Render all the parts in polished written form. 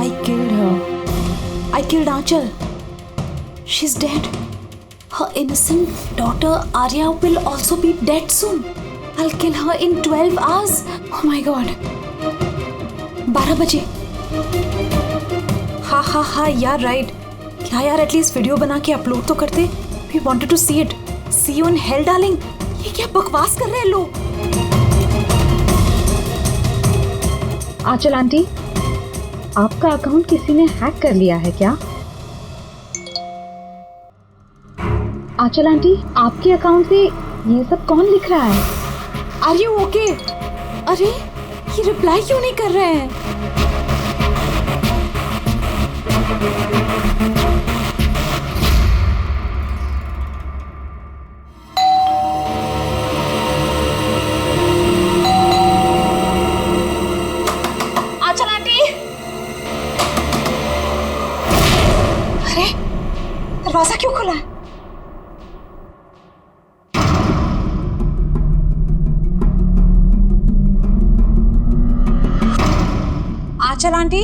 I killed her. I killed Aanchal. She's dead. Her innocent daughter Arya will also be dead soon. I'll kill her in 12 hours. Oh my God. 12 बजे. हाँ यार right. क्या यार at least video बना के upload तो करते. We wanted to see it. See you in hell, darling. ये क्या बकवास कर रहे हैं लोग. आंचल आंटी, आपका अकाउंट किसी ने हैक कर लिया है क्या? आंचल आंटी, आपके अकाउंट से ये सब कौन लिख रहा है? Are you okay? अरे ये रिप्लाई क्यों नहीं कर रहे हैं? आंचल आंटी, अरे दरवाजा क्यों खुला है? आंचल आंटी,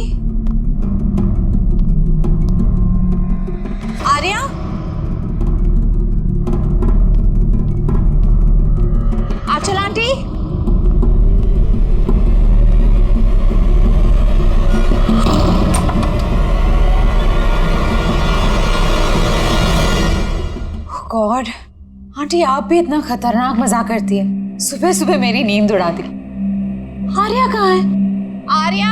आर्या, आंचल आंटी, गॉड, आंटी आप भी इतना खतरनाक मजाक करती है. सुबह सुबह मेरी नींद उड़ा दी. आर्या कहाँ है? आर्या,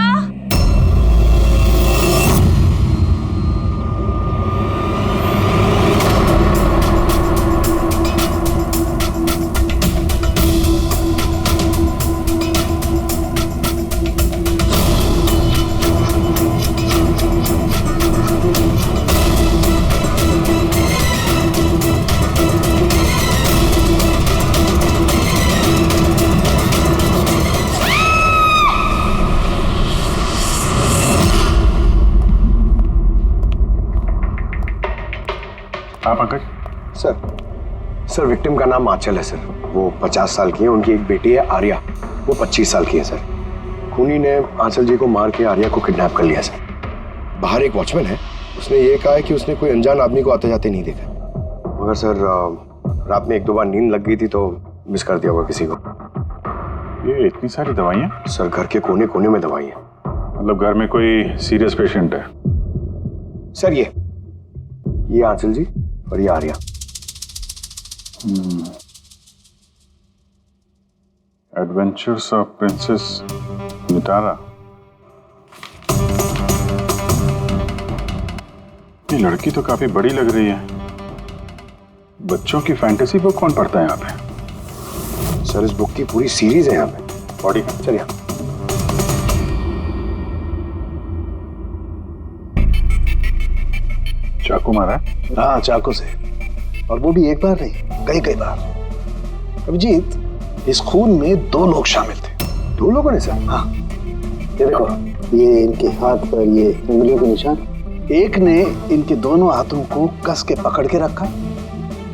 आप पंकज? सर विक्टिम का नाम आंचल है सर. वो 50 साल की है. उनकी एक बेटी है आर्या, वो 25 साल की है सर. खूनी ने आंचल जी को मार के आर्या को किडनैप कर लिया सर. बाहर एक वॉचमैन है, उसने ये कहा है कि उसने कोई अनजान आदमी को आते जाते नहीं देखा. मगर सर रात में 1-2 बार नींद लग गई थी तो मिस कर दिया होगा किसी को. ये इतनी सारी दवाइयाँ? सर घर के कोने कोने में दवाई है. मतलब घर में कोई सीरियस पेशेंट है? सर ये आंचल जी और ये Arya. Adventures of princess Mitara. ये लड़की तो काफी बड़ी लग रही है. बच्चों की फैंटेसी बुक कौन पढ़ता है यहाँ पे? सर इस बुक की पूरी सीरीज है यहाँ पे. बॉडी का? चलिए. चाकू मारा है? हाँ, चाकू से. और वो भी एक बार नहीं, कई बार. अभिजीत, इस खून में 2 लोग शामिल थे. 2 लोगों ने सर? हाँ, ये देखो, ये इनके हाथ पर ये उंगलियों के निशान. एक ने इनके दोनों हाथों को कस के पकड़ के रखा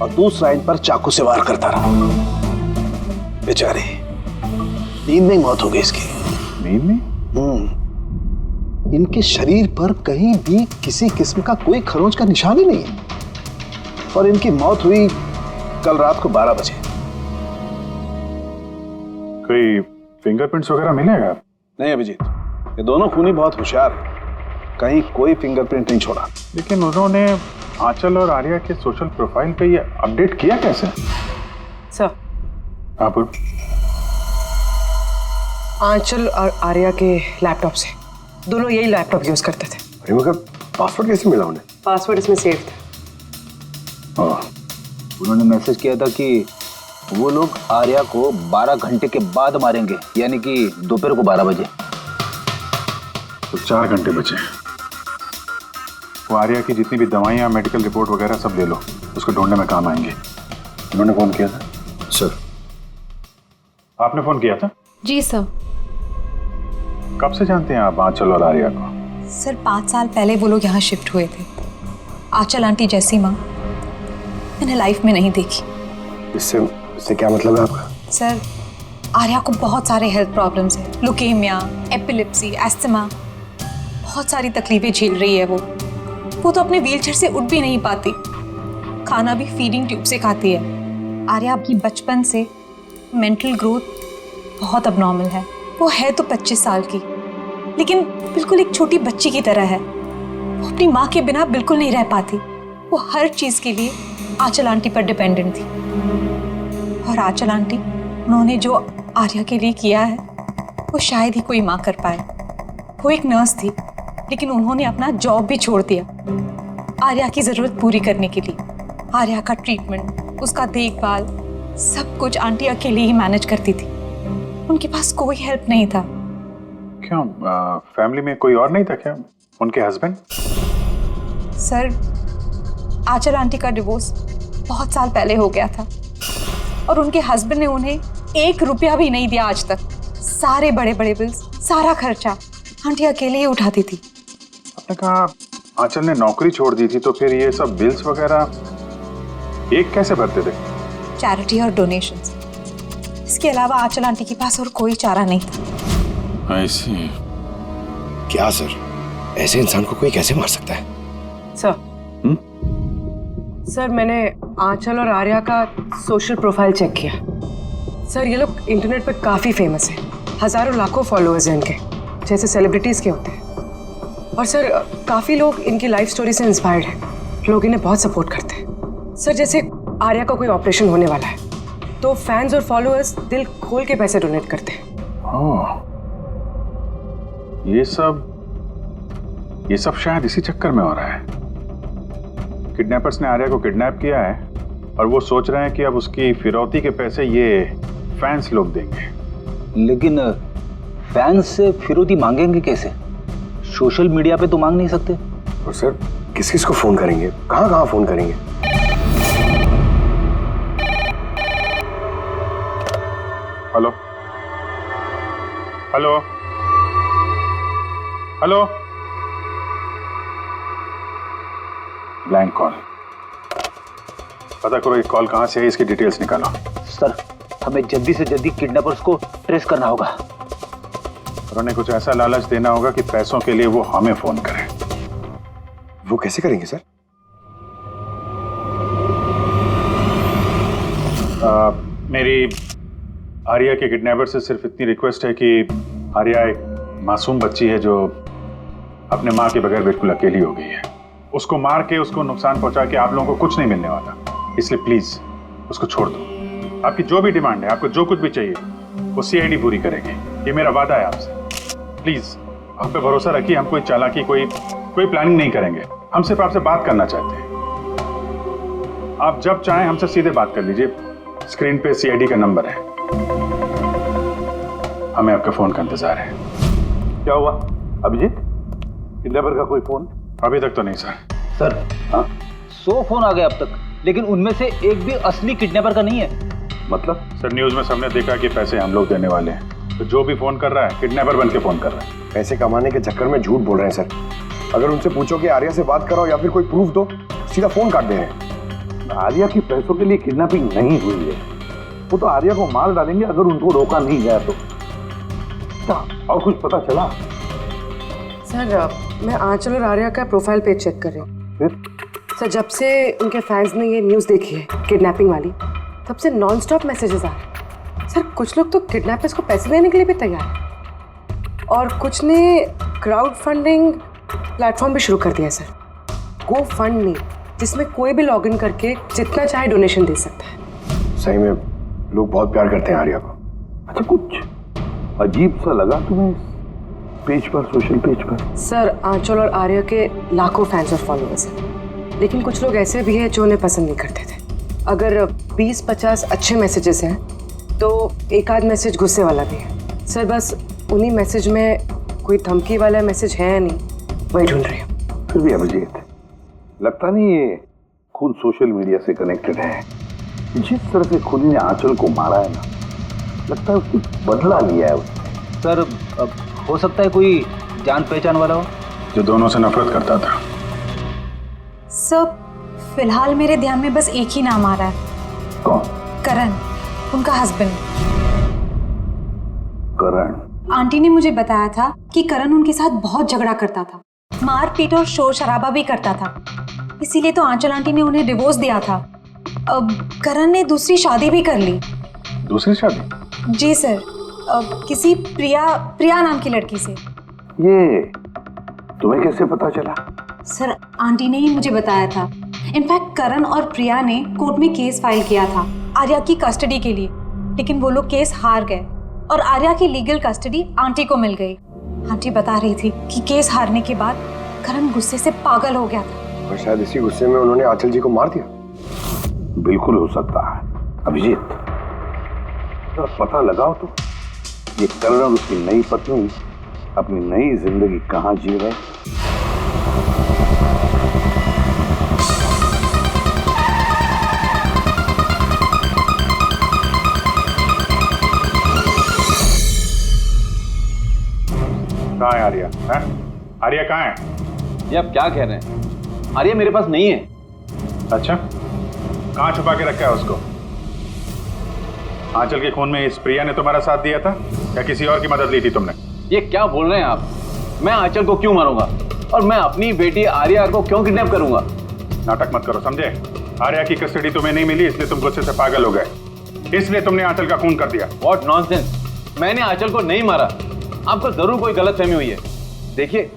और दूसरा इन पर चाकू से वार करता रहा. बेचारे, नींद में मौत हो गई इसकी. नींद में? इनके शरीर पर कहीं भी किसी किस्म का कोई खरोंच का निशान ही नहीं है. और इनकी मौत हुई कल रात को 12 बजे. कोई फिंगरप्रिंट्स वगैरह मिलेगा? नहीं अभिजीत, ये दोनों खूनी बहुत होशियार हैं. कहीं कोई फिंगरप्रिंट नहीं छोड़ा. लेकिन उन्होंने आंचल और आर्या के सोशल प्रोफाइल पे ये अपडेट किया कैसे? सर, हाँ बोल. आंचल और आर्या के लैपटॉप से. दोनों यही लैपटॉप यूज करते थे. अरे मगर पासवर्ड कैसे मिला उन्हें? पासवर्ड इसमें सेव था. उन्होंने मैसेज किया था कि वो लोग आर्या को 12 घंटे के बाद मारेंगे, यानी कि दोपहर को 12 बजे. तो 4 घंटे बचे. वो आर्या की जितनी भी दवाइयाँ, मेडिकल रिपोर्ट वगैरह सब ले लो, उसको ढूंढने में काम आएंगे. उन्होंने फोन किया था? सर. आपने फोन किया था? जी सर. कब से जानते हैं आप आंचल और आर्या को? सर 5 साल पहले वो लोग यहाँ शिफ्ट हुए थे. आंचल आंटी जैसी माँ मैंने लाइफ में नहीं देखी. इससे क्या मतलब है आपका? सर आर्या को बहुत सारे हेल्थ प्रॉब्लम्स हैं. Leukaemia, epilepsy, asthma. बहुत सारी तकलीफें झेल रही है वो तो अपने व्हीलचेयर से उठ भी नहीं पाती, खाना भी फीडिंग ट्यूब से खाती है। आर्या की बचपन से मेंटल ग्रोथ बहुत अबनॉर्मल है। वो है तो 25 साल की, लेकिन बिल्कुल एक छोटी बच्ची की तरह है। वो अपनी माँ के बिना बिल्कुल नहीं रह पाती। वो हर चीज़ के लिए आंचल आंटी पर डिपेंडेंट थी। और आंचल आंटी, उन्होंने जो आर्या के लिए किया है वो शायद ही कोई माँ कर पाए। वो एक नर्स थी, लेकिन उन्होंने अपना जॉब भी छोड़ दिया आर्या की ज़रूरत पूरी करने के लिए। आर्या का ट्रीटमेंट, उसका देखभाल, सब कुछ आंटी अकेले ही मैनेज करती थी। उनके पास कोई हेल्प नहीं था। क्यों, फैमिली में कोई और नहीं था क्या? उनके हस्बैंड? सर, आंचल आंटी का डिवोर्स बहुत साल पहले हो गया था और उनके हस्बैंड ने उन्हें 1 रुपया भी नहीं दिया आज तक। सारे बड़े बड़े बिल्स, सारा खर्चा आंटी अकेले ही उठाती थी। आपने कहा आंचल ने नौकरी छोड़ दी थी, तो फिर ये सब बिल्स वगैरह एक कैसे भरते थे? चैरिटी और डोनेशंस, इसके अलावा आंचल आंटी के पास और कोई चारा नहीं था। ऐसी क्या सर, ऐसे इंसान को कोई कैसे मार सकता है? सर, मैंने आंचल और आर्या का सोशल प्रोफाइल चेक किया। सर, ये लोग इंटरनेट पे काफ़ी फेमस हैं। हज़ारों लाखों फॉलोअर्स हैं इनके, जैसे सेलिब्रिटीज़ के होते हैं। और सर, काफ़ी लोग इनकी लाइफ स्टोरी से इंस्पायर्ड हैं। लोग इन्हें बहुत सपोर्ट करते हैं। सर, जैसे आर्या का कोई ऑपरेशन होने वाला है तो फैंस और फॉलोअर्स दिल खोल के पैसे डोनेट करते हैं। हाँ, ये सब शायद इसी चक्कर में हो रहा है। किडनैपर्स ने आर्या को किडनैप किया है और वो सोच रहे हैं कि अब उसकी फिरौती के पैसे ये फैंस लोग देंगे। लेकिन फैंस से फिरौती मांगेंगे कैसे? सोशल मीडिया पे तो मांग नहीं सकते। और सर, किस किस को फोन करेंगे, कहाँ कहाँ फोन करेंगे? Hello hello hello, blank call. पता करो ये कॉल कहां से है, इसकी डिटेल्स निकालो। सर, हमें जल्दी से जल्दी किडनैपर्स को ट्रेस करना होगा और उन्हें कुछ ऐसा लालच देना होगा कि पैसों के लिए वो हमें फोन करें। वो कैसे करेंगे सर? मेरी आर्या के किडनैपर से सिर्फ इतनी रिक्वेस्ट है कि आर्या एक मासूम बच्ची है जो अपने माँ के बगैर बिल्कुल अकेली हो गई है। उसको मार के, उसको नुकसान पहुंचा के आप लोगों को कुछ नहीं मिलने वाला, इसलिए प्लीज उसको छोड़ दो। आपकी जो भी डिमांड है, आपको जो कुछ भी चाहिए, वो सीआईडी पूरी करेगी। ये मेरा वादा है आपसे। प्लीज आप पे भरोसा रखिए। हम कोई चालाकी, कोई प्लानिंग नहीं करेंगे। हम सिर्फ आपसे बात करना चाहते हैं। आप जब चाहें हमसे सीधे बात कर लीजिए। स्क्रीन पे सीआईडी का नंबर है। हमें आपके फोन का इंतजार है। क्या हुआ अभिजीत, किडनैपर का कोई फोन? अभी तक तो नहीं सर। सर, 100 फोन आ गए अब तक, लेकिन उनमें से एक भी असली किडनैपर का नहीं है। मतलब? सर, न्यूज में सबने देखा कि पैसे हम लोग देने वाले हैं, तो जो भी फोन कर रहा है किडनैपर बन के फोन कर रहा है। पैसे कमाने के चक्कर में झूठ बोल रहे हैं सर। अगर उनसे पूछो कि आर्या से बात कराओ या फिर कोई प्रूफ दो, सीधा फोन काट दे रहे हैं। आर्या की पैसों के लिए किडनैपिंग नहीं हुई है। वो तो आर्या को मार डालेंगे अगर उनको रोका नहीं गया तो। और कुछ पता चला? सर, मैं आंचल और आर्या का प्रोफाइल पेज चेक कर रही हूँ। फिर? सर, जब से उनके फैंस ने ये न्यूज़ देखी है किडनैपिंग वाली, तब से नॉन स्टॉप मैसेजेस आ रहे हैं। सर, कुछ लोग तो किडनैपर्स को पैसे देने के लिए भी तैयार हैं और कुछ ने क्राउड फंडिंग प्लेटफॉर्म भी शुरू कर दिया है सर, गो फंड मी, जिसमें कोई भी लॉग इन करके जितना चाहे डोनेशन दे सकता है। सही में लोग बहुत प्यार करते हैं आर्या को। अच्छा, कुछ अजीब सा लगा तुम्हें पेज पर, सोशल पेज पर? सर, आंचल और आर्या के लाखों फैंस और फॉलोअर्स हैं, लेकिन कुछ लोग ऐसे भी हैं जो उन्हें पसंद नहीं करते थे। अगर 20-50 अच्छे मैसेजेस हैं तो एक आध मैसेज गुस्से वाला भी है। सर, बस उन्हीं मैसेज में कोई धमकी वाला मैसेज है या नहीं, वही ढूंढ रही हूँ। फिर भी अभिजीत, लगता नहीं ये खून सोशल मीडिया से कनेक्टेड है। जिस तरह से खूनी ने आंचल को मारा है ना, लगता है उसकी बदला लिया है उसने। सर, हो सकता है कोई जान पहचान वाला हो जो दोनों से नफरत करता था। सर, फिलहाल मेरे ध्यान में बस एक ही नाम आ रहा है। कौन? करण, उनका हस्बैंड। करण? आंटी ने मुझे बताया था कि करण उनके साथ बहुत झगड़ा करता था, मारपीट और शोर शराबा भी करता था। इसीलिए तो आंचल आंटी ने उन्हें डिवोर्स दिया था। अब करण ने दूसरी शादी भी कर ली। दूसरी शादी? जी सर, किसी प्रिया नाम की लड़की से। ये तुम्हें कैसे पता चला? सर आंटी ने ही मुझे बताया था। इनफैक्ट करण और प्रिया ने कोर्ट में केस फाइल किया था आर्या की कस्टडी के लिए, लेकिन वो लोग केस हार गए और आर्या की लीगल कस्टडी आंटी को मिल गई। आंटी बता रही थी कि केस हारने के बाद करण गुस्से से पागल हो गया था और शायद इसी गुस्से में उन्होंने आंचल जी को मार दिया। बिल्कुल हो सकता है। अभिजीत, जरा पता लगाओ तो ये करण और उसकी नई पत्नी अपनी नई जिंदगी कहाँ जी रहे। कहाँ है आर्या? आर्या कहाँ है? ये आप क्या कह रहे हैं? आर्या मेरे पास नहीं है। अच्छा, कहाँ छुपा के रखा है उसको? आंचल के खून में इस प्रिया ने तुम्हारा साथ दिया था या किसी और की मदद ली थी तुमने? ये क्या बोल रहे हैं आप? मैं आंचल को क्यों मारूंगा और मैं अपनी बेटी आर्या को क्यों किडनैप करूंगा? नाटक मत करो, समझे? आर्या की कस्टडी तुम्हें नहीं मिली इसलिए तुम गुस्से से पागल हो गए, इसलिए तुमने आंचल का खून कर दिया। What nonsense! मैंने आंचल को नहीं मारा। आपको जरूर कोई गलतफहमी हुई है। देखिए,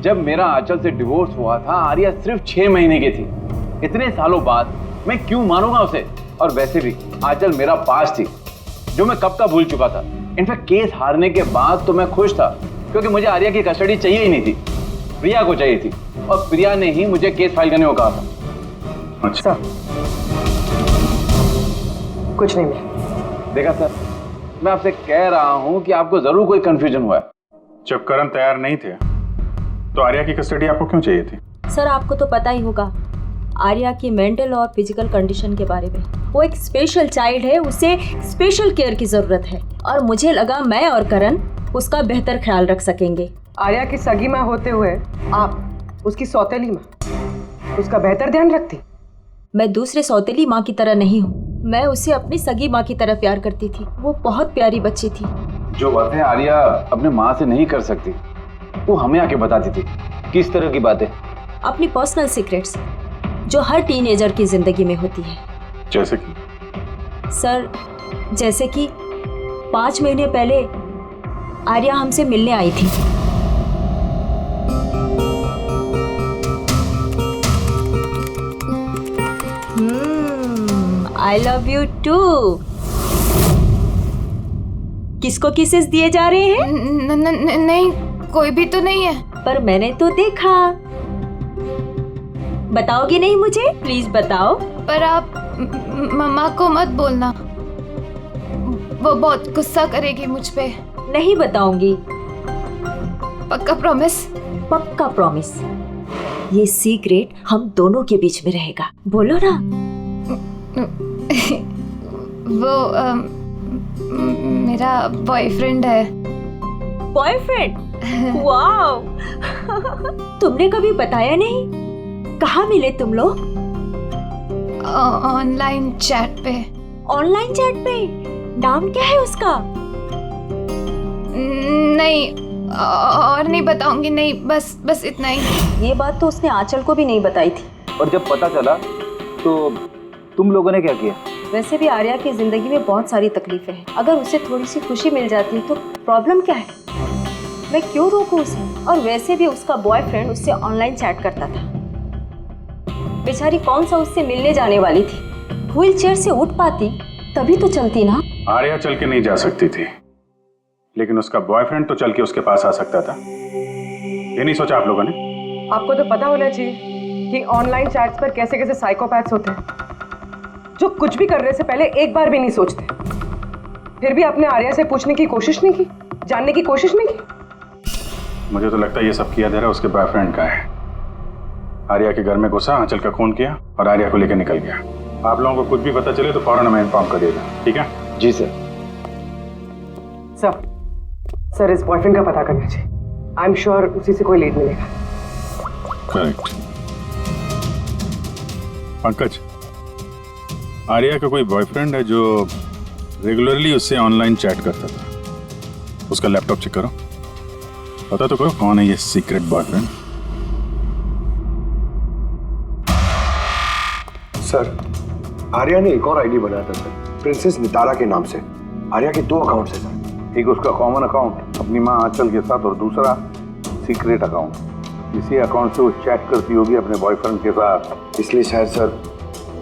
जब मेरा आंचल से डिवोर्स हुआ था आर्या सिर्फ 6 महीने की थी। इतने सालों बाद मैं क्यों मारूंगा उसे? और वैसे भी आंचल मेरा पास थी जो मैं कब का भूल चुका था। इनफैक्ट केस हारने के बाद तो मैं खुश था क्योंकि मुझे आर्या की कस्टडी चाहिए ही नहीं थी, प्रिया को चाहिए थी और प्रिया ने ही मुझे केस फाइल करने को कहा था। अच्छा, कुछ नहीं मिला। देखा सर, मैं आपसे कह रहा हूं कि आपको जरूर कोई कंफ्यूजन हुआ है। जब करण तैयार नहीं थे तो आर्या की कस्टडी आपको क्यों चाहिए थी? सर आपको तो पता ही होगा आर्या की मेंटल और फिजिकल कंडीशन के बारे में। वो एक स्पेशल चाइल्ड है, उसे स्पेशल केयर की जरूरत है और मुझे लगा मैं और करण उसका बेहतर ख्याल रख सकेंगे। आर्या की सगी माँ होते हुए आप उसकी सौतेली माँ, उसका बेहतर ध्यान रखती? मैं दूसरे सौतेली माँ की तरह नहीं हूँ, मैं उसे अपनी सगी माँ की तरह प्यार करती थी। वो बहुत प्यारी बच्ची थी। जो बातें आर्या अपने माँ से नहीं कर सकती वो हमें आके बताती थी। किस तरह की बातें? अपनी पर्सनल सीक्रेट्स जो हर टीनेजर की जिंदगी में होती है। जैसे कि? सर, जैसे कि 5 महीने पहले आर्या हमसे मिलने आई थी। I love you too. किसको किसेस दिए जा रहे हैं? नहीं, कोई भी तो नहीं है। पर मैंने तो देखा। बताओगी नहीं मुझे? प्लीज बताओ। पर आप मम्मा को मत बोलना, वो बहुत गुस्सा करेगी मुझ पे। नहीं बताऊंगी। पक्का प्रॉमिस? पक्का प्रॉमिस। ये सीक्रेट हम दोनों के बीच में रहेगा। बोलो ना। वो मेरा बॉयफ्रेंड है। बॉयफ्रेंड? वाओ। तुमने कभी बताया नहीं। कहाँ मिले तुम लोग? ऑनलाइन चैट पे। ऑनलाइन चैट पे? नाम क्या है उसका? नहीं, और नहीं बताऊंगी। नहीं, बस इतना ही। ये बात तो उसने आंचल को भी नहीं बताई थी। और जब पता चला तो तुम लोगों ने क्या किया? वैसे भी आर्या की जिंदगी में बहुत सारी तकलीफें हैं। अगर उसे थोड़ी सी खुशी मिल जाती तो प्रॉब्लम क्या है? मैं क्यों रोकूं उसे? और वैसे भी उसका बॉयफ्रेंड उससे ऑनलाइन चैट करता था। बेचारी कौन सा उससे मिलने जाने वाली थी? व्हील चेयर से उठ पाती तभी तो चलती ना। आर्या चल के नहीं जा सकती थी, लेकिन उसका बॉयफ्रेंड तो चल के उसके पास आ सकता था। ये नहीं सोचा आप लोगों ने? आपको तो पता होना चाहिए कि ऑनलाइन चैट्स पर कैसे कैसे साइकोपैथ्स होते हैं जो कुछ भी करने से पहले एक बार भी नहीं सोचते। फिर भी आपने आर्या से पूछने की कोशिश नहीं की, जानने की कोशिश नहीं की? मुझे तो लगता है ये सब किया धरा उसके बॉयफ्रेंड का है। आर्या के घर में घुसा, आंचल का खून किया और आर्या को लेकर निकल गया। आप लोगों को कुछ भी पता चले तो फौरन हमें इन्फॉर्म करिएगा, ठीक है? जी सर। सर इस बॉयफ्रेंड का पता करना चाहिए। आई एम श्योर उसी से कोई लीड मिलेगा। करेक्ट। पंकज, आर्या का कोई बॉयफ्रेंड है जो रेगुलरली उससे ऑनलाइन चैट करता था? उसका लैपटॉप चेक करो, पता तो करो कौन है ये सीक्रेट बॉयफ्रेंड। सर, आर्या ने एक और आईडी बनाया था सर, प्रिंसेस नितारा के नाम से। आर्या के 2 अकाउंट है सर। एक उसका कॉमन अकाउंट अपनी माँ आंचल के साथ और दूसरा सीक्रेट अकाउंट। इसी अकाउंट से वो चैट करती होगी अपने बॉयफ्रेंड के साथ। इसलिए शायद सर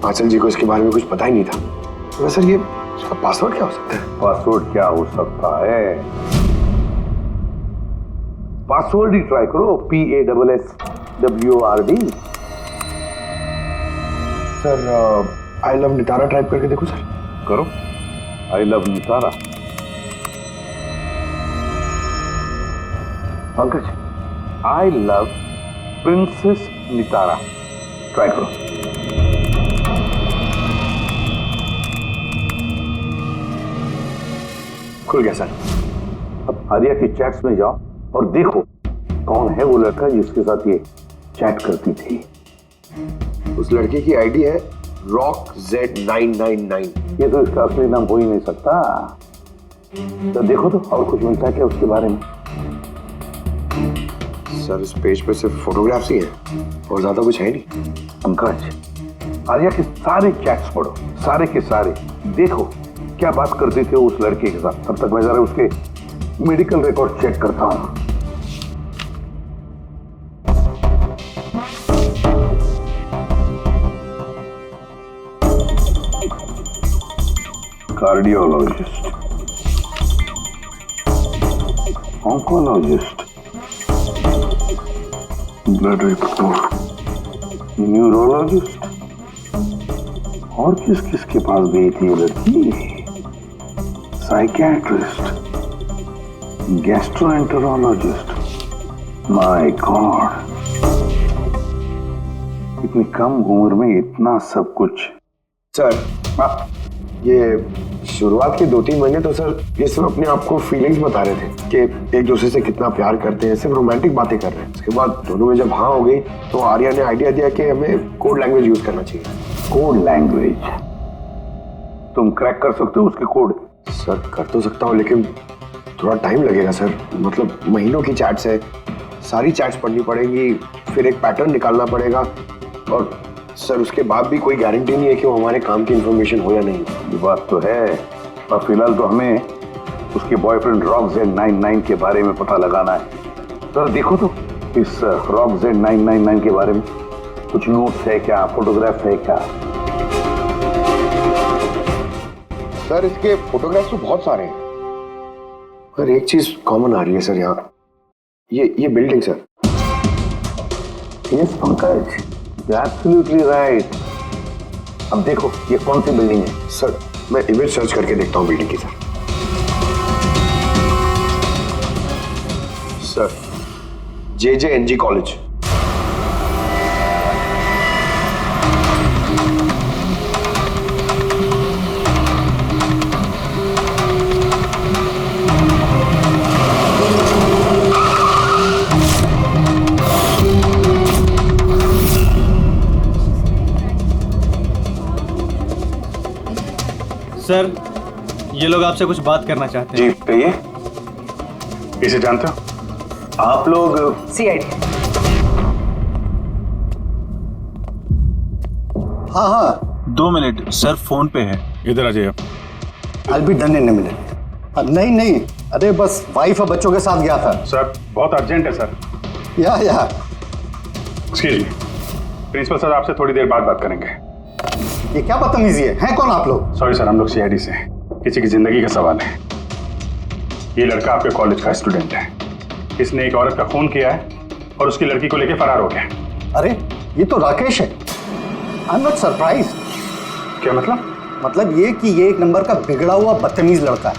आंचल जी को इसके बारे में कुछ पता ही नहीं था। तो सर ये उसका पासवर्ड क्या हो सकता है? पासवर्ड क्या हो सकता है? पासवर्ड ही ट्राई करो, PASSWORD। Sir I love Nitara type करके देखो सर। करो, I love Nitara. Pankaj, I love princess Nitara, try करो। खुल गया सर। अब आर्या की चैट्स में जाओ और देखो कौन है वो लड़का जिसके साथ ये चैट करती थी। उस लड़के की आईडी है RockZ999। ये तो इसका असली नाम हो ही नहीं सकता। तो देखो तो और कुछ मिलता है क्या उसके बारे में? सर इस पेज पे सिर्फ फोटोग्राफ्स ही हैं और ज्यादा कुछ है नहीं। पंकज, आर्या के सारे चैट्स पढ़ो, सारे के सारे, देखो क्या बात करते थे उस लड़के के साथ। तब तक मैं जरा उसके मेडिकल रिकॉर्ड चेक करता हूं। Cardiologist, oncologist, blood report, neurologist, और किस किस के पास गई थी ये लड़की? Psychiatrist, gastroenterologist. माय गॉड, इतनी कम उम्र में इतना सब कुछ। सर ये शुरुआत के 2-3 महीने तो सर ये सब अपने आप को फीलिंग्स बता रहे थे कि एक दूसरे से कितना प्यार करते हैं, सिर्फ रोमांटिक बातें कर रहे हैं। उसके बाद दोनों में जब हाँ हो गई तो आर्या ने आइडिया दिया कि हमें कोड लैंग्वेज यूज करना चाहिए। Code language? तुम क्रैक कर सकते हो उसके कोड? सर कर तो सकता हूँ लेकिन थोड़ा टाइम लगेगा सर। मतलब महीनों की चैट्स है, सारी चैट्स पढ़नी पड़ेगी, फिर एक पैटर्न निकालना पड़ेगा और सर उसके बाद भी कोई गारंटी नहीं है कि वो हमारे काम की इंफॉर्मेशन हो या नहीं। ये बात तो है, और फिलहाल तो हमें उसके बॉयफ्रेंड RockZ999 के बारे में पता लगाना है। सर देखो तो इस RockZ999 के बारे में कुछ नोट्स है क्या, फोटोग्राफ है क्या? सर इसके फोटोग्राफ्स तो बहुत सारे हैं, पर एक चीज कॉमन आ रही है सर यहाँ, ये building sir. Yes Pankaj, absolutely right. अब देखो ये कौन सी बिल्डिंग है? सर मैं इमेज सर्च करके देखता हूँ बिल्डिंग की। Sir JJNG college. सर ये लोग आपसे कुछ बात करना चाहते हैं। जी कहिए। इसे जानते हो आप लोग? CID। हाँ हाँ 2 मिनट सर, फोन पे है। इधर आ जाइए आप। I'll be done in a minute। नहीं अरे बस वाइफ और बच्चों के साथ गया था। सर बहुत अर्जेंट है सर। या एक्सक्यूज मी, प्रिंसिपल सर आपसे थोड़ी देर बाद बात करेंगे। ये क्या बदतमीजी है? हैं कौन आप लोग? सॉरी सर, हम लोग CID से हैं, किसी की जिंदगी का सवाल है। ये लड़का आपके कॉलेज का स्टूडेंट है, इसने एक औरत का खून किया है और उसकी लड़की को लेकर फरार हो गया। अरे ये तो राकेश है। I am not surprise. क्या मतलब? मतलब ये कि ये एक नंबर का बिगड़ा हुआ बदतमीज लड़का है।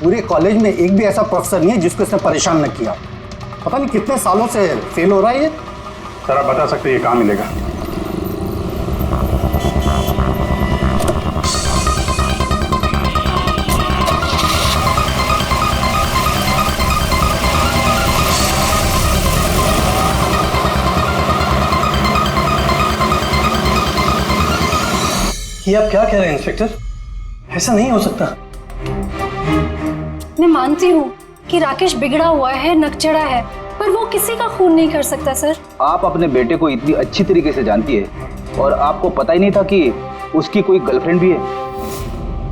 पूरे कॉलेज में एक भी ऐसा प्रोफेसर नहीं है जिसको इसने परेशान न किया। पता नहीं कितने सालों से फेल हो रहा है ये। सर आप बता सकते हैं ये कहाँ मिलेगा? ये आप क्या कह रहे हैं इंस्पेक्टर? ऐसा नहीं हो सकता। मैं मानती हूँ कि राकेश बिगड़ा हुआ है, नकचड़ा है, पर वो किसी का खून नहीं कर सकता सर। आप अपने बेटे को इतनी अच्छी तरीके से जानती है और आपको पता ही नहीं था कि उसकी कोई गर्लफ्रेंड भी है,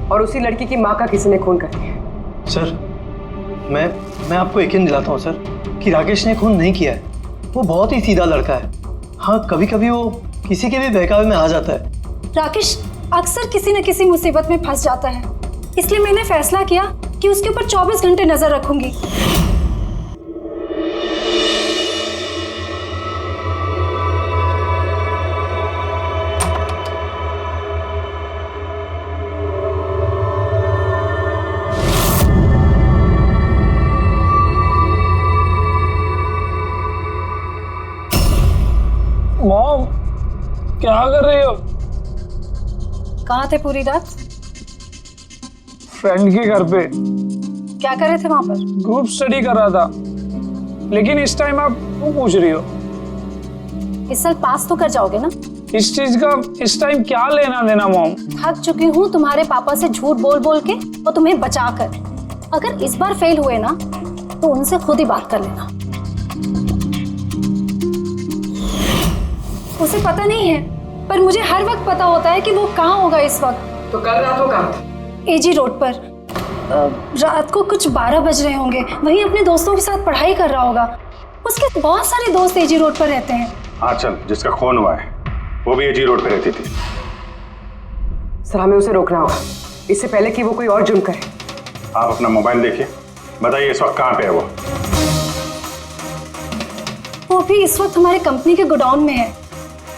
और उसी लड़की की माँ का किसी ने खून कर दिया। सर मैं आपको यकीन दिलाता हूँ सर कि राकेश ने खून नहीं किया है। वो बहुत ही सीधा लड़का है। हाँ, कभी कभी वो किसी के भी बहकावे में आ जाता है। राकेश अक्सर किसी न किसी मुसीबत में फंस जाता है, इसलिए मैंने फैसला किया कि उसके ऊपर 24 घंटे नजर रखूंगी। मॉम, क्या कर रही हो? कहाँ थे पूरी रात? फ्रेंड के घर पे। क्या कर रहे थे वहां पर? ग्रुप स्टडी कर रहा था। लेकिन इस टाइम आप क्यों पूछ रही हो? इस साल पास तो कर जाओगे ना? इस चीज का इस टाइम क्या लेना देना मॉम? थक चुकी हूँ तुम्हारे पापा से झूठ बोल बोल के और तुम्हें बचा कर। अगर इस बार फेल हुए ना तो उनसे खुद ही बात कर लेना। उसे पता नहीं है, पर मुझे हर वक्त पता होता है कि वो कहाँ होगा इस वक्त। तो कल रात वो कहाँ था? एजी रोड पर। रात को कुछ 12 बज रहे होंगे। वहीं अपने दोस्तों के साथ पढ़ाई कर रहा होगा। उसके बहुत सारे दोस्त एजी रोड पर रहते हैं। आंचल जिसका खून हुआ है वो भी एजी रोड पे रहती थी। सर हमें उसे रोकना होगा इससे पहले कि वो कोई और जुर्म करे। आप अपना मोबाइल देखिए, बताइए इस वक्त कहाँ पे है वो? वो भी इस वक्त हमारे कंपनी के गोडाउन में है।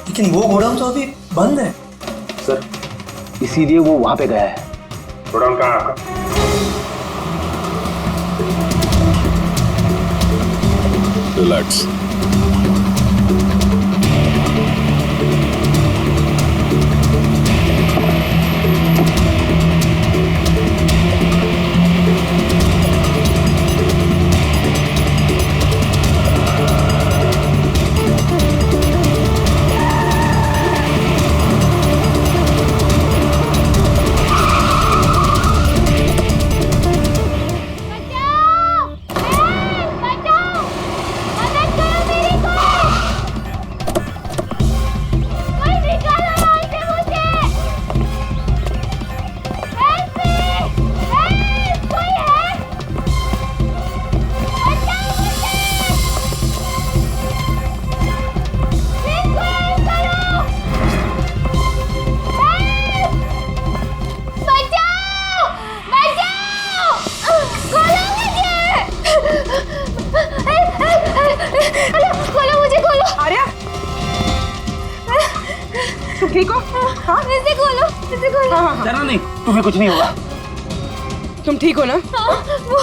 लेकिन वो गोडाउन तो अभी बंद है सर, इसीलिए वो वहां पे गया है। गोडाउन कहाँ है आपका? रिलैक्स। ठीक हो? हाँ इसे खोलो, इसे खोलो। हाँ, डरना नहीं, तुम्हें कुछ नहीं होगा। तुम ठीक हो ना? हाँ, वो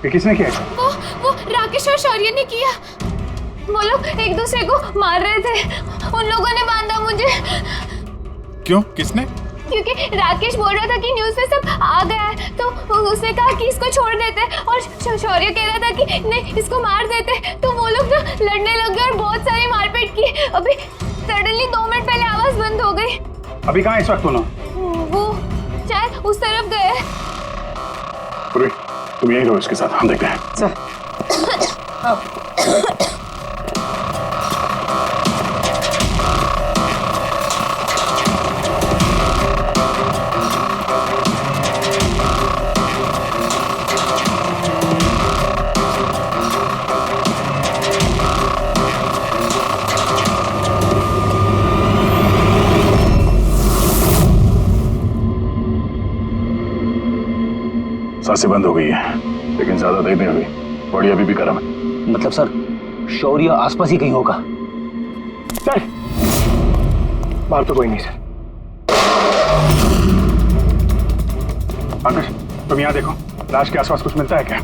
ये किसने किया? वो राकेश और शौर्य ने किया। वो लोग एक दूसरे को मार रहे थे। उन लोगों ने बांधा मुझे। क्यों? किसने? क्योंकि राकेश बोल रहा था कि न्यूज़ में सब आ गया है, तो उसने कहा कि इसको छोड़ देते, और शौर्य कह रहा था कि नहीं इसको मार देते। तो वो लोग ना लड़ने लग गए और बहुत सारी मारपीट की। अभी सडनली 2 मिनट पहले आवाज बंद हो गई। अभी कहाँ इस वक्त तुम? वो शायद उस तरफ गए। तुम यहीं रहो इसके साथ, हम देखते हैं। सांसें बंद हो गई है, लेकिन ज्यादा देर नहीं हुई। बॉडी अभी भी गर्म है। मतलब सर, शौर्य आसपास ही कहीं होगा। सर बाहर तो कोई नहीं सर। पंकज तुम यहाँ देखो, लाश के आसपास कुछ मिलता है क्या?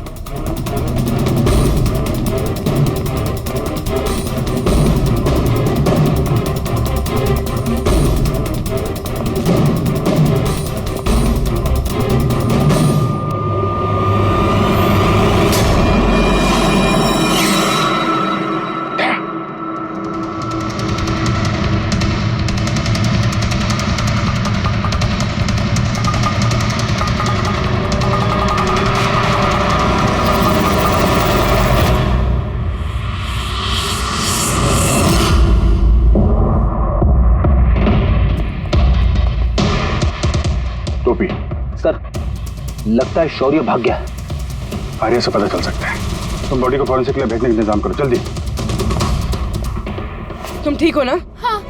लगता है शौर्य भाग गया। आर्या से पता चल सकता है। तुम बॉडी को फॉरेंसिक के लिए भेजने का इंतजाम करो जल्दी। तुम ठीक हो ना? हाँ।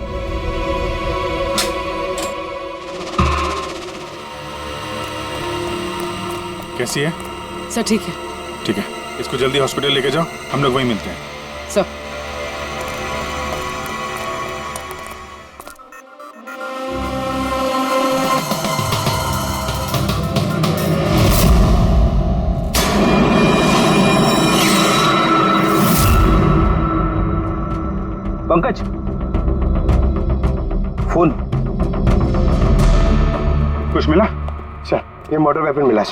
कैसी है? सर ठीक है। ठीक है, इसको जल्दी हॉस्पिटल लेके जाओ, हम लोग वहीं मिलते हैं। Sir Pankaj, phone. कुछ मिला? सर ये मोटर वेपन मिला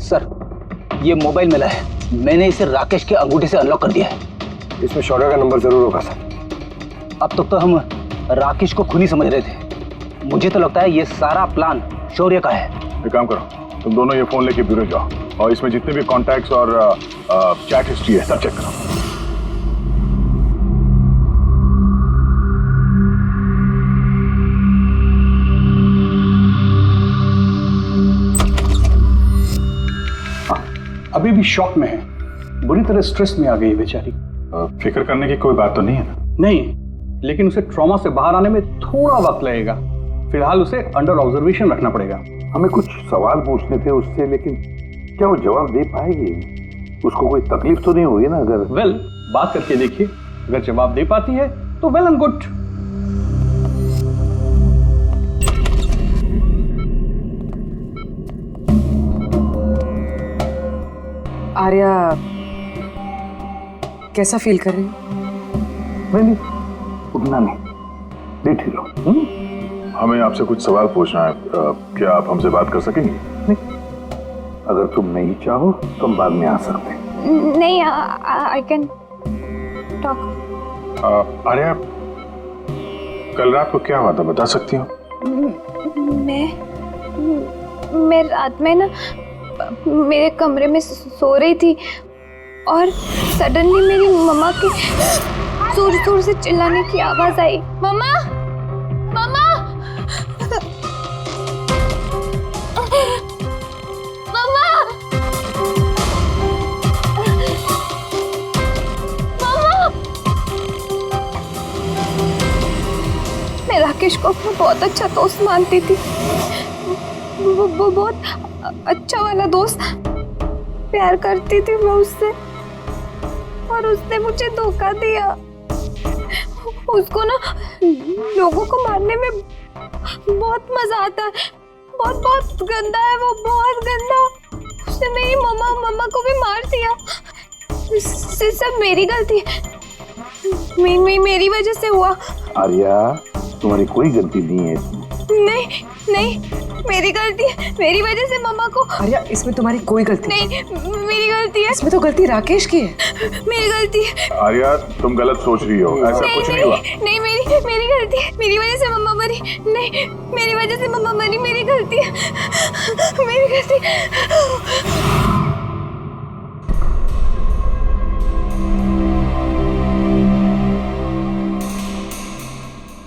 सर, ये मोबाइल मिला है। मैंने इसे राकेश के अंगूठे से अनलॉक कर दिया है। इसमें शौर्य का नंबर जरूर होगा सर। अब तक तो हम राकेश को खूनी समझ रहे थे। मुझे तो लगता है ये सारा प्लान शौर्य का है। एक काम करो, तुम दोनों ये फोन लेके ब्यूरो जाओ और इसमें जितने भी कॉन्टैक्ट्स और चैट हिस्ट्री है सब चेक करो। अभी भी शॉक में है, बुरी तरह स्ट्रेस में आ गई है बेचारी। फिक्र करने की कोई बात तो नहीं है ना? नहीं, लेकिन उसे ट्रॉमा से बाहर आने में थोड़ा वक्त लगेगा। फिलहाल उसे अंडर ऑब्जर्वेशन रखना पड़ेगा। हमें कुछ सवाल पूछने थे उससे, लेकिन क्या वो जवाब दे पाएगी? उसको कोई तकलीफ तो नहीं हुई ना? अगर वेल, बात करके देखिए, अगर जवाब दे पाती है तो वेल एंड गुड। आर्या कैसा फील कर रही हो? उतना नहीं, लेट ही लो। हमें आपसे कुछ सवाल पूछना है, क्या आप हमसे बात कर सकेंगे? नहीं, अगर तुम नहीं चाहो तो हम बाद में आ सकते हैं। नहीं, आई कैन टॉक। आर्या, कल रात को क्या हुआ था बता सकती हो? मैं रात में ना मेरे कमरे में सो रही थी और सडनली मेरी मम्मा की जोर जोर से चिल्लाने की आवाज आई। मम्मा, मम्मा, मम्मा, मम्मा। मैं राकेश को अपना बहुत अच्छा दोस्त मानती थी। वो बहुत अच्छा वाला दोस्त, प्यार करती थी मैं उससे, और उसने मुझे धोखा दिया। उसको ना लोगों को मारने में बहुत मजा आता है। बहुत बहुत गंदा है वो, बहुत गंदा। उसने मेरी मम्मा को भी मार दिया। सब मेरी गलती है, मेरी वजह से हुआ। आर्या, तुम्हारी कोई गलती नहीं है। नहीं, मेरी गलती है। मेरी वजह से मम्मा को। आर्या, इसमें तुम्हारी कोई गलती नहीं, मेरी गलती है। इसमें तो गलती राकेश की है। मेरी गलती है। आर्या, तुम गलत सोच रही हो, ऐसा कुछ नहीं हुआ। नहीं, मेरी गलती है। मेरी वजह से मम्मा मरी। नहीं, मेरी वजह से मम्मा मरी। मेरी गलती है, मेरी गलती।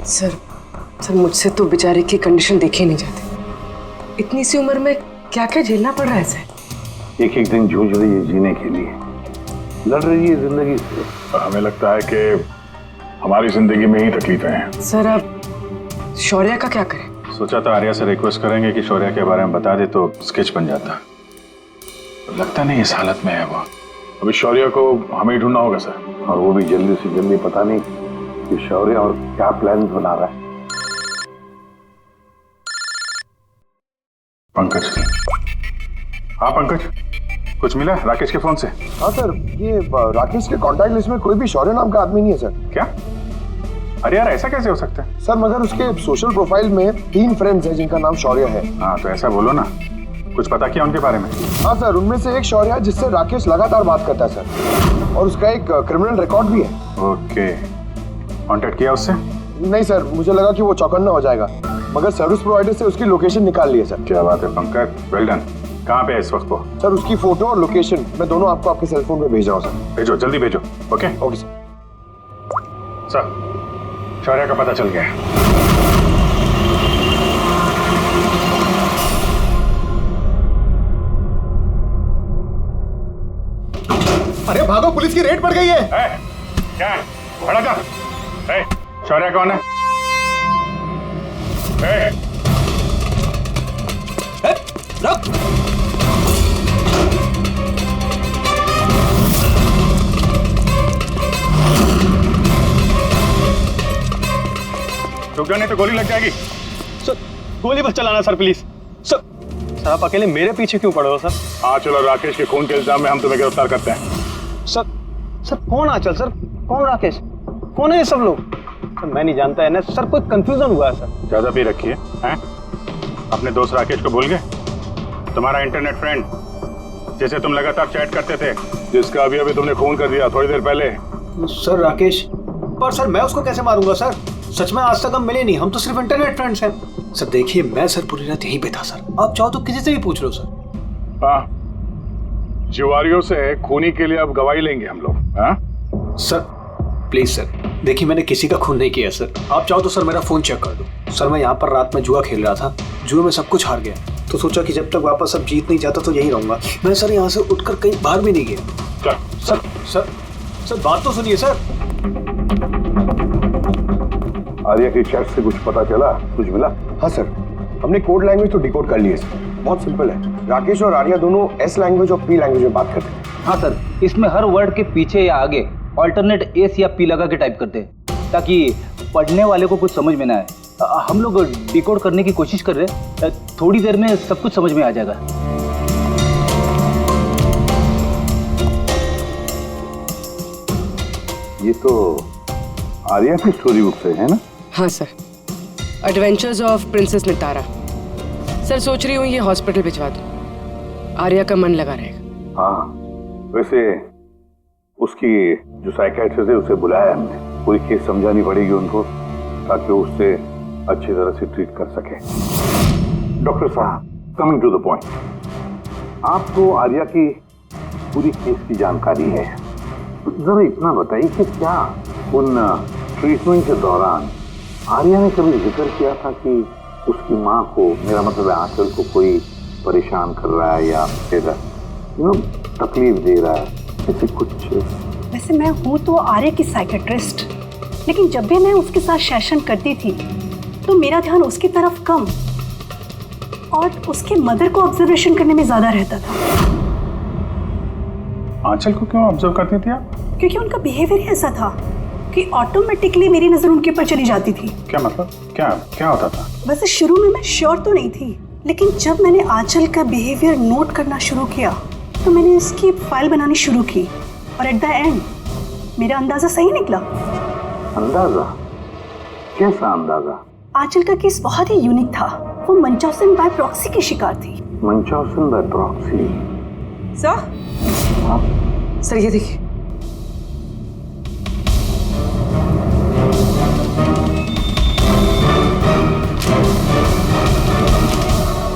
सर मुझसे तो बेचारे की कंडीशन देखी नहीं जाती। इतनी सी उम्र में क्या क्या झेलना पड़ रहा है सर। एक एक दिन जूझ रही है जीने के लिए, लड़ रही है जिंदगी से। हमें लगता है कि हमारी जिंदगी में ही तकलीफें हैं। सर, अब शौर्य का क्या करें? सोचा था आर्या से रिक्वेस्ट करेंगे कि शौर्य के बारे में बता दे तो स्केच बन जाता। लगता नहीं इस हालत में है वो। अभी शौर्य को हमें ढूंढना होगा सर, और वो भी जल्दी से जल्दी। पता नहीं कि शौर्य और क्या प्लान बना रहा है। पंकज। हाँ पंकज, कुछ मिला राकेश के फोन से? हाँ सर, ये राकेश के कांटेक्ट लिस्ट में कोई भी शौर्य नाम का आदमी नहीं है सर। क्या? अरे यार, ऐसा कैसे हो सकता है? सर मगर उसके सोशल प्रोफाइल में 3 फ्रेंड्स हैं जिनका नाम शौर्य है। हाँ तो ऐसा बोलो ना, कुछ पता किया उनके बारे में? हाँ सर, उनमें से एक शौर्य है जिससे राकेश लगातार बात करता है सर, और उसका एक क्रिमिनल रिकॉर्ड भी है। ओके, कांटेक्ट किया उससे? नहीं सर, मुझे लगा कि वो चौकन्ना हो जाएगा, मगर सर्विस प्रोवाइडर से उसकी लोकेशन निकाल ली है सर। क्या बात है पंकज, वेल डन। कहाँ पे है इस वक्त वो? सर उसकी फोटो और लोकेशन मैं दोनों आपको आपके सेल फोन पे भेज रहा हूँ सर। भेजो, जल्दी भेजो। Okay okay sir. सर, शौर्य का पता चल गया है। अरे भागो, पुलिस की रेड पड़ गई है। क्या है? खड़ा कर। शौर्य कौन है? रुक। रुक जा, नहीं तो गोली लग जाएगी। सर गोली मत चलाना सर, प्लीज। सर आप अकेले मेरे पीछे क्यों पड़े हो सर? आंचल और राकेश के खून के इल्जाम में हम तुम्हें गिरफ्तार करते हैं। सर कौन आंचल सर, कौन राकेश, कौन है ये सब लोग? सर मैं नहीं जानता है ना सर, कोई कंफ्यूजन हुआ है सर। ज्यादा पी रखी है, हैं? अपने दोस्त राकेश को भूल गए? तुम्हारा इंटरनेट फ्रेंड जिसे तुम लगातार चैट करते थे, जिसका अभी अभी तुमने खून कर दिया थोड़ी देर पहले। सर राकेश, पर सर मैं उसको कैसे मारूंगा सर? सच में आज तक हम मिले नहीं, हम तो सिर्फ इंटरनेट फ्रेंड्स हैं। सर देखिए, मैं सर पूरी रात यहीं पे था सर, आप चाहो तो किसी से भी पूछ लो सर। हाँ, जुआरियों से खूनी के लिए अब गवाही लेंगे हम लोग। हाँ सर प्लीज सर, देखिए मैंने किसी का खून नहीं किया सर। आप चाहो तो सर मेरा फोन चेक कर दो। सर मैं यहाँ पर रात में जुआ खेल रहा था, जुए में सब कुछ हार गया, तो सोचा कि जब तक वापस अब जीत नहीं जाता तो यहीं रहूंगा। मैं सर यहाँ से उठकर कहीं बाहर भी नहीं गया। सर सर सर बात तो सुनिए सर। आर्या की चैट से कुछ पता चला, कुछ मिला? हाँ सर, हमने कोड लैंग्वेज तो डिकोड कर ली है सर। बहुत सिंपल है, राकेश और आर्या दोनों एस लैंग्वेज और पी लैंग्वेज में बात करते हैं। हाँ सर, इसमें हर वर्ड के पीछे या आगे ऑल्टरनेट एस या पी लगा के टाइप करते हैं, ताकि पढ़ने वाले को कुछ समझ में ना आए। हम लोग डिकोड करने की कोशिश कर रहे हैं, थोड़ी देर में सब कुछ समझ में आ जाएगा। ये तो आर्या की स्टोरी बुक से है ना? हाँ sir, adventures of princess Nitara. Sir सोच रही हूँ ये हॉस्पिटल भिजवा दूँ, आर्या का मन लगा रहेगा। हाँ, वैसे उसकी जो साइकियाट्रिस्ट है उसे बुलाया हमने, पूरी केस समझानी पड़ेगी उनको, ताकि वो उससे अच्छी तरह से ट्रीट कर सके। डॉक्टर साहब, कमिंग टू द पॉइंट, आपको आर्या की पूरी केस की जानकारी है, जरा इतना बताइए कि क्या उन ट्रीटमेंट के दौरान आर्या ने कभी जिक्र किया था कि उसकी माँ को, मेरा मतलब है आंचल को, कोई परेशान कर रहा है या फिर तकलीफ दे रहा है, ऐसे कुछ? वैसे मैं हूँ तो आर्या की साइकेट्रिस्ट, लेकिन जब भी मैं उसके साथ सेशन करती थी तो मेरा ध्यान उसकी तरफ कम और उसके मदर को ऑब्जर्वेशन करने में ज्यादा रहता था। आंचल को क्यों ऑब्जर्व करती थी आप? क्योंकि उनका बिहेवियर ऐसा था कि ऑटोमेटिकली मेरी नजर उनके ऊपर चली जाती थी। क्या मतलब, क्या होता था? वैसे शुरू में मैं श्योर तो नहीं थी, लेकिन जब मैंने आंचल का बिहेवियर नोट करना शुरू किया तो मैंने इसकी फाइल बनानी शुरू की, और एट द एंड मेरा अंदाजा सही निकला। अंदाजा? कैसा अंदाजा? आंचल का केस बहुत ही यूनिक था। वो मंचाउसन बाय प्रॉक्सी की शिकार थी। मंचाउसन बाय प्रॉक्सी? सर ये देखिए,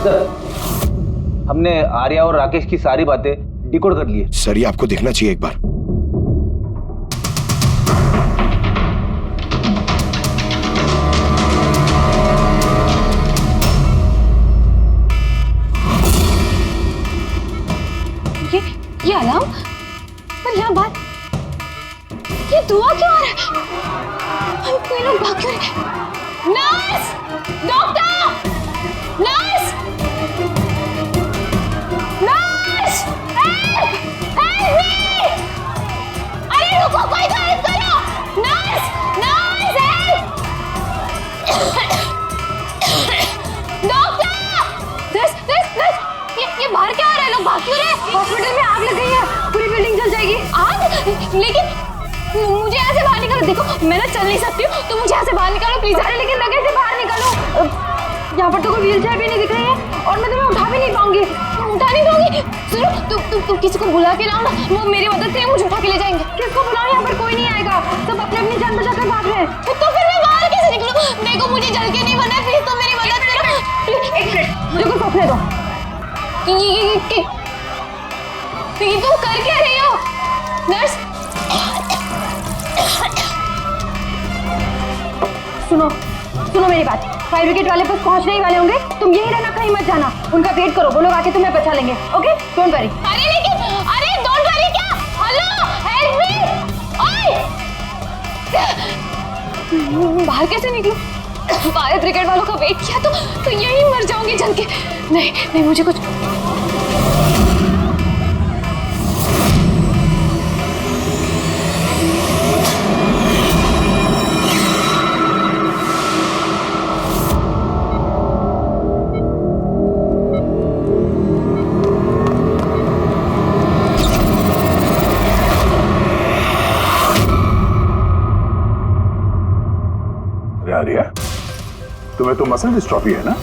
सर हमने आर्या और राकेश की सारी बातें डिकोड कर ली है। सर ये आपको देखना चाहिए एक बार। ये अलार्म, पर यहाँ बात, ये दुआ क्यों आ रहा है? कोई लोग भाग क्यों रहे? Nurse! Doctor! Nurse! Nurse! Help! Help me! अरे रुको, कोई तो हेल्प करो! Nurse! Nurse help! Doctor! Nurse! ये बाहर क्या आ रहा है? लोग भाग क्यों रहे? हॉस्पिटल में आग लग गई है, पूरी बिल्डिंग जल जाएगी। आग? लेकिन मुझे यहाँ से बाहर निकालो। देखो मैं ना चल नहीं सकती हूँ, तो मुझे यहाँ से बाहर निकालो प्लीज। अरे लेकिन मैं कैसे बाहर निकालूं? यहाँ पर तो कोई व्हीलचेयर भी नहीं दिख रही है, और मैं तुम्हें उठा भी नहीं पाऊंगी। उठा नहीं पाऊंगी? सुनो, तुम किसी को बुला के लाओ ना, वो मेरी मदद से मुझे उठा के ले जाएंगे। किसको बुलाओ? यहाँ पर कोई नहीं आएगा, सब अपनी अपनी जान बचाकर भाग रहे हैं। तो फिर मैं बाहर कैसे निकलूं? देखो मुझे जल के नहीं बना है, प्लीज तुम मेरी मदद करो। एक मिनट, देखो सोचने दो। ये तुम कर क्या रही हो? नर्स, सुनो मेरी बात। फायर ब्रिगेड वाले बस पहुंचने ही वाले होंगे, तुम यही रहना, कहीं मत जाना। उनका वेट करो, वो लोग आके तुम्हें बचा लेंगे। Okay, don't worry. अरे लेकिन, अरे डोंट वरी क्या? हेलो बाहर कैसे निकलूं? फायर ब्रिगेड वालों का वेट किया तो यही मर जाऊंगी जल के। नहीं नहीं, मुझे कुछ आर्या, तुम्हें तो मसल डिस्ट्रॉफी है ना?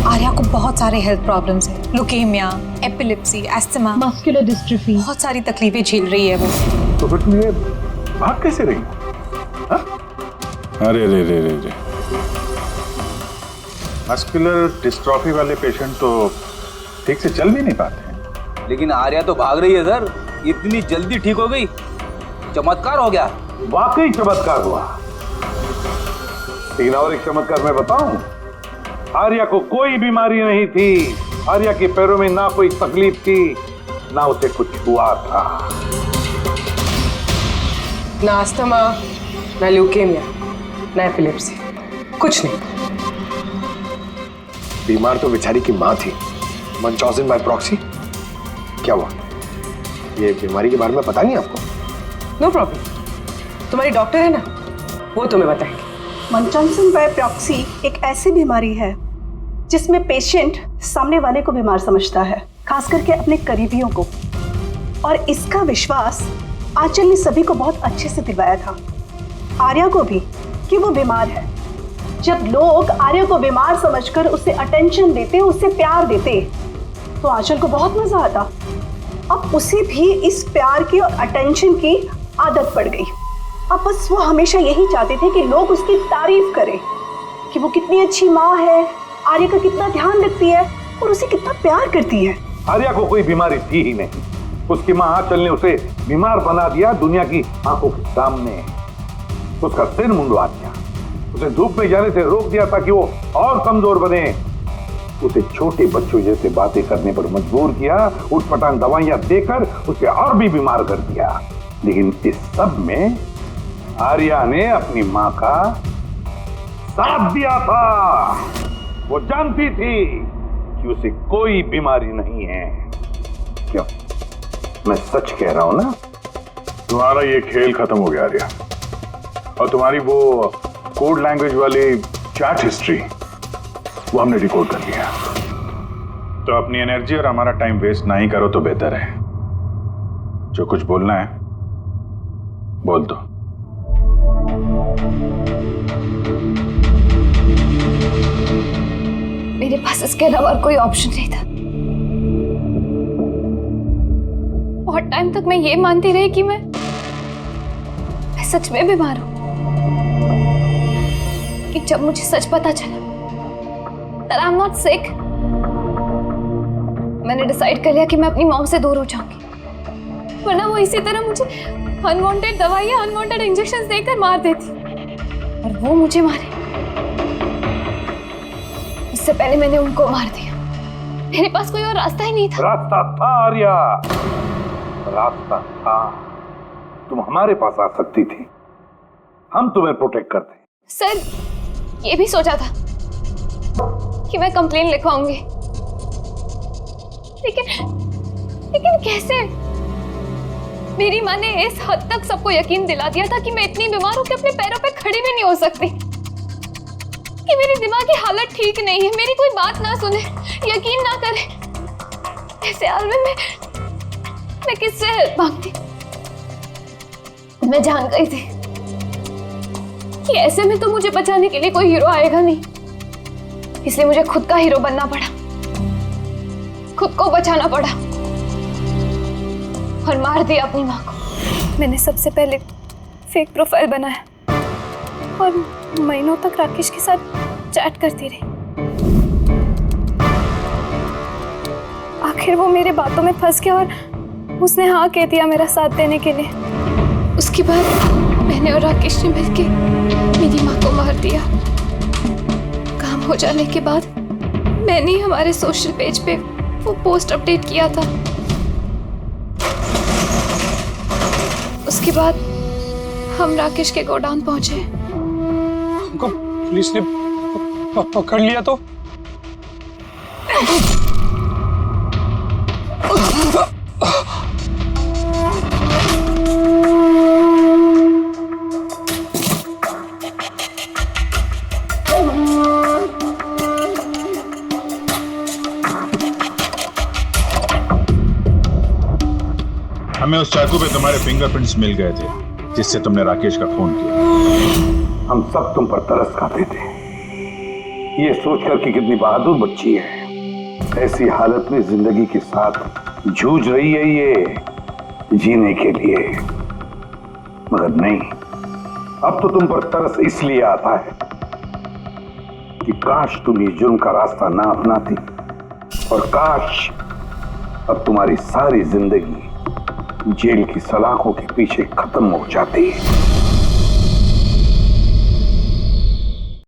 आर्या को बहुत सारे हेल्थ प्रॉब्लम्स हैं, leukaemia, epilepsy, asthma, muscular dystrophy, बहुत सारी तकलीफें झेल रही है वो। तो फिर तुम ये भाग कैसे रही? अरे रे रे रे रे, मस्कुलर डिस्ट्रॉफी वाले पेशेंट तो ठीक से चल भी नहीं पाते हैं। लेकिन आर्या तो भाग रही है सर, इतनी जल्दी ठीक हो गई, चमत्कार हो गया। वाकई चमत्कार हुआ। लेकिन और एक चमत्कार मैं बताऊं, आर्या को कोई बीमारी नहीं थी। आर्या के पैरों में ना कोई तकलीफ थी, ना उसे कुछ हुआ था। ना अस्थमा, ना ल्यूकेमिया, ना एपिलेप्सी, कुछ नहीं। बीमार तो बेचारी की माँ थी, मंचॉजिन बाय प्रॉक्सी। क्या हुआ? ये बीमारी के बारे में पता नहीं आपको? नो प्रॉब्लम, तुम्हारी डॉक्टर है ना, वो तुम्हें बताएंगे। मंचॉन्सन बाय प्रॉक्सी एक ऐसी बीमारी है जिसमें पेशेंट सामने वाले को बीमार समझता है, खास करके अपने करीबियों को। और इसका विश्वास आंचल ने सभी को बहुत अच्छे से दिलवाया था, आर्या को भी, कि वो बीमार है। जब लोग आर्या को बीमार समझकर उसे अटेंशन देते, उसे प्यार देते, तो आंचल को बहुत मजा आता। अब उसे भी इस प्यार की और अटेंशन की आदत पड़ गई। अब बस वो हमेशा यही चाहते थे कि लोग उसकी तारीफ करें कि वो कितनी अच्छी माँ है, आर्या का कितना ध्यान रखती है और उसे कितना प्यार करती है। आर्या को कोई बीमारी थी ही नहीं। उसकी माँ आंचल ने उसे बीमार बना दिया दुनिया की आंखों के सामने। उसका सिर मुंडवा दिया, उसे धूप में जाने से रोक दिया ताकि वो और कमजोर बने। उसे छोटे बच्चों जैसे बातें करने पर मजबूर किया, उठपटांग दवाइयां देकर उसे और भी बीमार कर दिया। लेकिन इस सब में आर्या ने अपनी माँ का साथ दिया था। वो जानती थी कि उसे कोई बीमारी नहीं है। क्यों? मैं सच कह रहा हूं ना? तुम्हारा ये खेल खत्म हो गया आर्या, और तुम्हारी वो कोड लैंग्वेज वाली चैट हिस्ट्री वो हमने डिकोड कर लिया। तो अपनी एनर्जी और हमारा टाइम वेस्ट ना ही करो तो बेहतर है। जो कुछ बोलना है बोल दो। मेरे पास इसके अलावा कोई ऑप्शन नहीं था। बहुत टाइम तक मैं ये मानती रही कि मैं सच में बीमार हूं। कि जब मुझे सच पता चला that I'm not sick, मैंने डिसाइड कर लिया कि मैं अपनी मॉम से दूर हो जाऊंगी, वरना वो इसी तरह मुझे अनवांटेड दवाइयां, अनवांटेड इंजेक्शंस देकर मार देती। और वो मुझे मारे इससे पहले मैंने उनको मार दिया। मेरे पास कोई और रास्ता ही नहीं था। रास्ता था आर्या, रास्ता था। तुम हमारे पास आ सकती थी, हम तुम्हें प्रोटेक्ट करते। सर, ये भी सोचा था कि मैं कंप्लेन लिखवाऊंगी, लेकिन कैसे? मेरी माँ ने इस हद तक सबको यकीन दिला दिया था कि मैं इतनी बीमार हूं कि अपने पैरों पे खड़ी भी नहीं हो सकती, कि मेरी दिमागी हालत ठीक नहीं है, मेरी कोई बात ना सुने, यकीन ना करे। ऐसे हाल में मैं किससे हेल्प मांगती? मैं जान गई थी कि ऐसे में तो मुझे बचाने के लिए कोई हीरो आएगा नहीं, इसलिए मुझे खुद का हीरो बनना पड़ा, खुद को बचाना पड़ा और मार दिया अपनी माँ को। मैंने सबसे पहले फेक प्रोफाइल बनाया और महीनों तक राकेश के साथ चैट करती रही। आखिर वो मेरे बातों में फंस गया और उसने हाँ कह दिया मेरा साथ देने के लिए। उसके बाद मैंने और राकेश ने मिलकर मेरी माँ को मार दिया। काम हो जाने के बाद मैंने हमारे सोशल पेज पे वो पोस्ट अपडेट किया था। उसके बाद हम राकेश के गोडाउन पहुंचे। हमको पुलिस ने पकड़ लिया तो? हमें उस चाकू पे तुम्हारे फिंगरप्रिंट्स मिल गए थे जिससे तुमने राकेश का खून किया। हम सब तुम पर तरस खाते थे, ये सोचकर कि कितनी बहादुर बच्ची है, ऐसी हालत में जिंदगी के साथ जूझ रही है ये जीने के लिए। मगर नहीं, अब तो तुम पर तरस इसलिए आता है कि काश तुम ये जुर्म का रास्ता ना अपनाती, और काश अब तुम्हारी सारी जिंदगी जेल की सलाखों के पीछे खत्म हो जाती है।